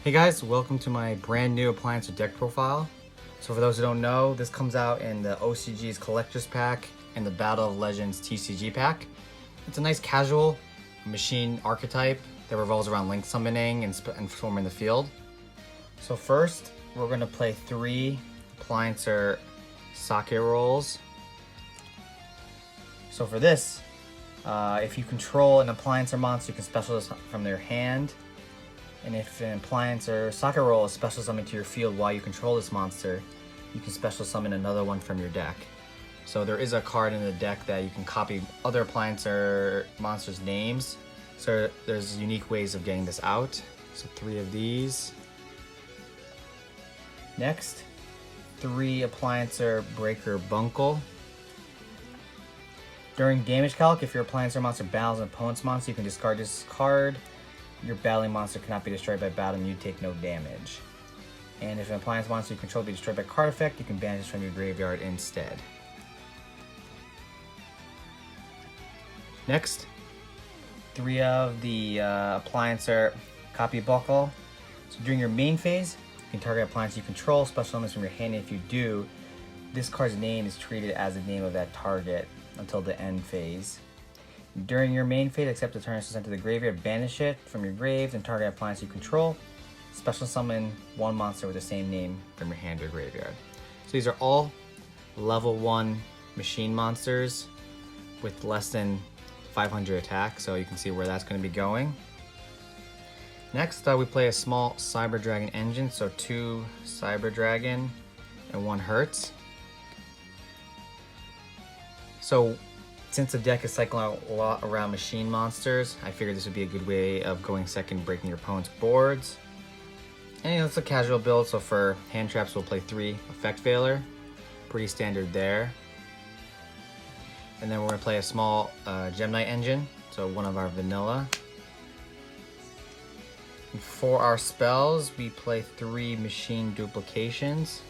Hey guys, welcome to my brand new Appliancer deck profile. So for those who don't know, this comes out in the OCG's Collector's Pack and the Battle of Legends TCG Pack. It's a nice casual machine archetype that revolves around link summoning and forming the field. So first, we're going to play 3 Appliancer socket rolls. So for this, if you control an Appliancer monster, you can special this from their hand. And if an Appliancer socket roll is special summoned to your field while you control this monster, you can special summon another one from your deck. So there is a card in the deck that you can copy other Appliancer monsters' names. So there's unique ways of getting this out. So 3 of these. Next, 3 Appliancer Breaker Bunkle. During damage calc, if your Appliancer monster battles an opponent's monster, you can discard this card. Your battling monster cannot be destroyed by battle and you take no damage. And if an Appliance monster you control be destroyed by card effect, you can banish from your graveyard instead. Next, 3 of the Appliancer Copy Buckle. So during your main phase, you can target Appliance you control, special summons from your hand, and if you do, this card's name is treated as the name of that target until the end phase. During your main phase, accept the turn sent to the graveyard, banish it from your grave, and target Appliance you control. Special summon 1 monster with the same name from your hand or graveyard. So these are all level 1 machine monsters with less than 500 attack, so you can see where that's going to be going. Next, we play a small Cyber Dragon engine, so 2 Cyber Dragon and 1 Hertz. So since the deck is cycling a lot around machine monsters, I figured this would be a good way of going second, breaking your opponent's boards. And it's a casual build, so for hand traps we'll play 3 Effect Veiler. Pretty standard there. And then we're going to play a small Gem Knight engine, so 1 of our vanilla. And for our spells, we play 3 Machine Duplications.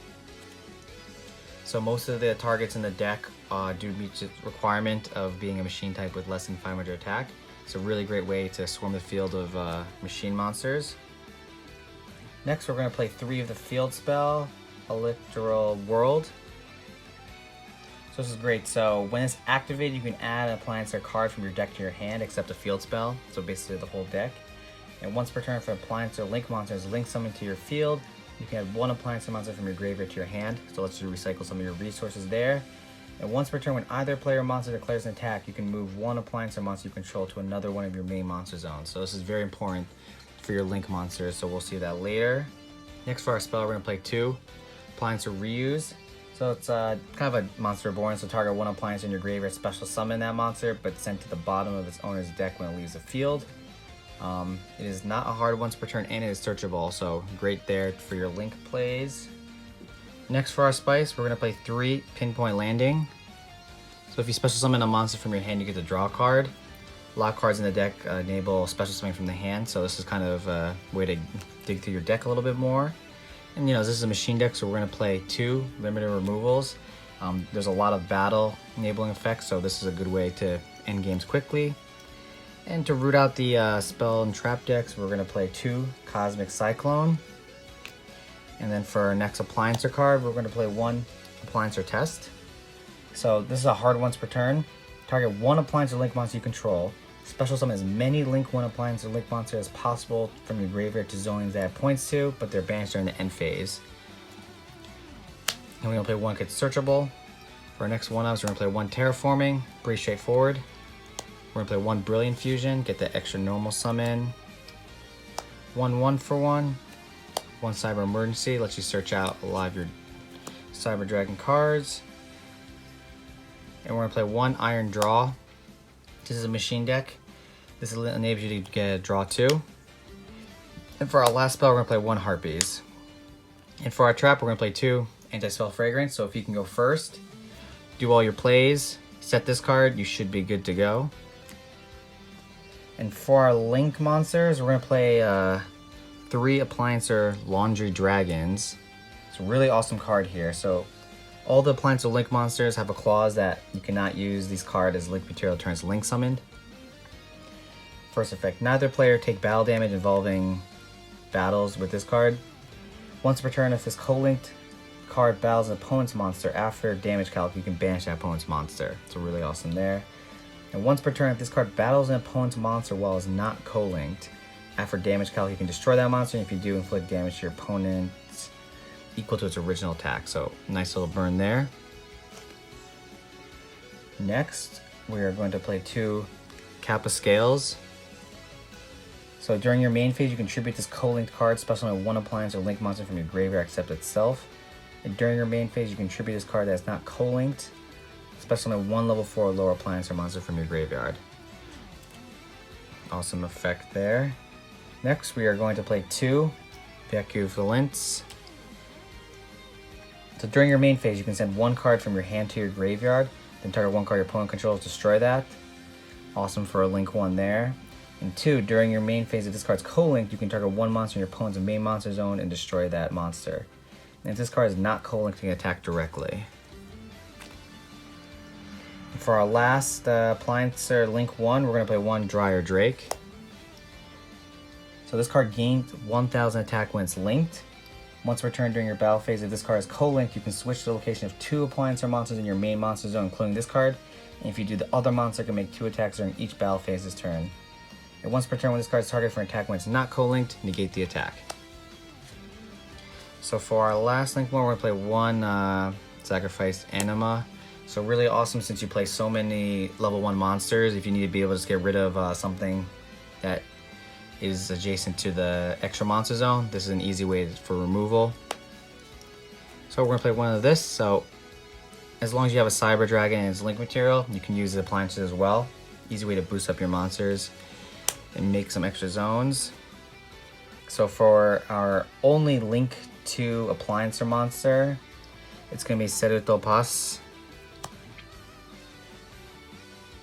So most of the targets in the deck do meet the requirement of being a machine type with less than 500 attack. It's a really great way to swarm the field of machine monsters. Next, we're going to play 3 of the field spell, Electoral World. So this is great. So when it's activated, you can add an Appliancer card from your deck to your hand, except a field spell. So basically the whole deck. And once per turn, for Appliancer Link monsters link summoned to your field, you can add 1 Appliancer monster from your graveyard to your hand. So let's just recycle some of your resources there. And once per turn, when either player or monster declares an attack, you can move 1 Appliancer monster you control to another one of your main monster zones. So this is very important for your Link monsters, so we'll see that later. Next for our spell, we're going to play 2 Appliancer Reuse. So it's kind of a monster reborn, so target 1 Appliancer in your graveyard, special summon that monster, but sent to the bottom of its owner's deck when it leaves the field. It is not a hard once per turn, and it is searchable, so great there for your Link plays. Next for our spice, we're going to play 3 Pinpoint Landing. So if you special summon a monster from your hand, you get to draw a card. A lot of cards in the deck enable special summoning from the hand, so this is kind of a way to dig through your deck a little bit more. And this is a machine deck, so we're going to play 2 limited removals. There's a lot of battle enabling effects, so this is a good way to end games quickly. And to root out the spell and trap decks, we're going to play 2 Cosmic Cyclone. And then for our next Appliancer card, we're going to play 1 Appliancer Test. So this is a hard once per turn. Target 1 Appliancer Link monster you control. Special summon as many Link 1 Appliancer Link monsters as possible from your graveyard to zones that it points to, but they're banished during the end phase. And we're going to play 1 Get Searchable. For our next 1-ups, we're going to play 1 Terraforming. Pretty straightforward. We're going to play 1 Brilliant Fusion, get the extra normal summon. 1 1-for-1. 1 Cyber Emergency, lets you search out a lot of your Cyber Dragon cards. And we're going to play 1 Iron Draw. This is a machine deck. This enables you to get a draw 2. And for our last spell, we're going to play 1 Harpies. And for our trap, we're going to play 2 Anti-Spell Fragrance. So if you can go first, do all your plays, set this card, you should be good to go. And for our Link monsters, we're going to play 3 Appliancer Laundry Dragons. It's a really awesome card here. So all the Appliancer Link monsters have a clause that you cannot use these cards as Link material turns Link summoned. First effect, neither player take battle damage involving battles with this card. Once per turn, if this co-linked card battles an opponent's monster after damage calc, you can banish that opponent's monster. So really awesome there. And once per turn, if this card battles an opponent's monster while it's not co-linked, after damage calc, you can destroy that monster, and if you do, inflict damage to your opponent equal to its original attack. So nice little burn there. Next, we are going to play 2 Kappa Scales. So during your main phase, you contribute this co-linked card, special only 1 appliance or link monster from your graveyard except itself. And during your main phase, you contribute this card that's not co-linked, special only 1 level 4 or lower appliance or monster from your graveyard. Awesome effect there. Next, we are going to play 2 Valence. So during your main phase, you can send 1 card from your hand to your graveyard, then target 1 card your opponent controls, destroy that. Awesome for a link 1 there. And 2, during your main phase, if this card's co-linked, you can target 1 monster in your opponent's main monster zone and destroy that monster. And if this card is not co-linked, you can attack directly. For our last Appliancer link 1, we're going to play 1 Dryer Drake. So this card gains 1000 attack when it's linked. Once per turn during your battle phase, if this card is co-linked, you can switch the location of 2 Appliancer monsters in your main monster zone, including this card. And if you do, the other monster can make 2 attacks during each battle phase this turn. And once per turn, when this card is targeted for an attack when it's not co-linked, negate the attack. So for our last link 1, we're going to play 1 Sacrificed Anima. So really awesome since you play so many level 1 monsters. If you need to be able to just get rid of something that is adjacent to the extra monster zone, this is an easy way for removal. So we're gonna play 1 of this. So as long as you have a Cyber Dragon and its link material, you can use the appliances as well. Easy way to boost up your monsters and make some extra zones. So for our only link to Appliancer monster, it's gonna be Seruto Pass.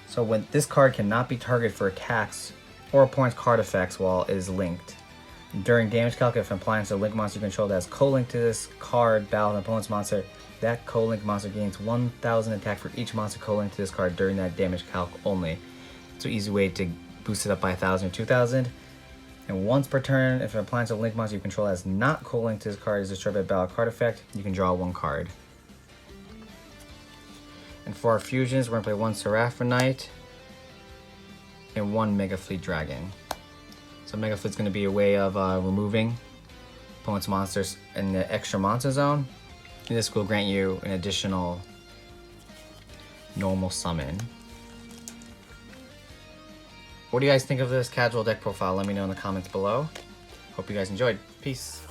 So when this card cannot be targeted for attacks or opponent's card effects while it is linked. During damage calc, if an appliance or link monster you control that has co-linked to this card battle an opponent's monster, that co-linked monster gains 1000 attack for each monster co-linked to this card during that damage calc only. So easy way to boost it up by 1000 or 2000. And once per turn, if an appliance or link monster you control that is not co-linked to this card is destroyed by a battle card effect, you can draw 1 card. And for our fusions, we're gonna play 1 Seraphonite and 1 Mega Fleet Dragon. So Mega Fleet's gonna be a way of removing opponent's monsters in the extra monster zone. And this will grant you an additional normal summon. What do you guys think of this casual deck profile? Let me know in the comments below. Hope you guys enjoyed. Peace.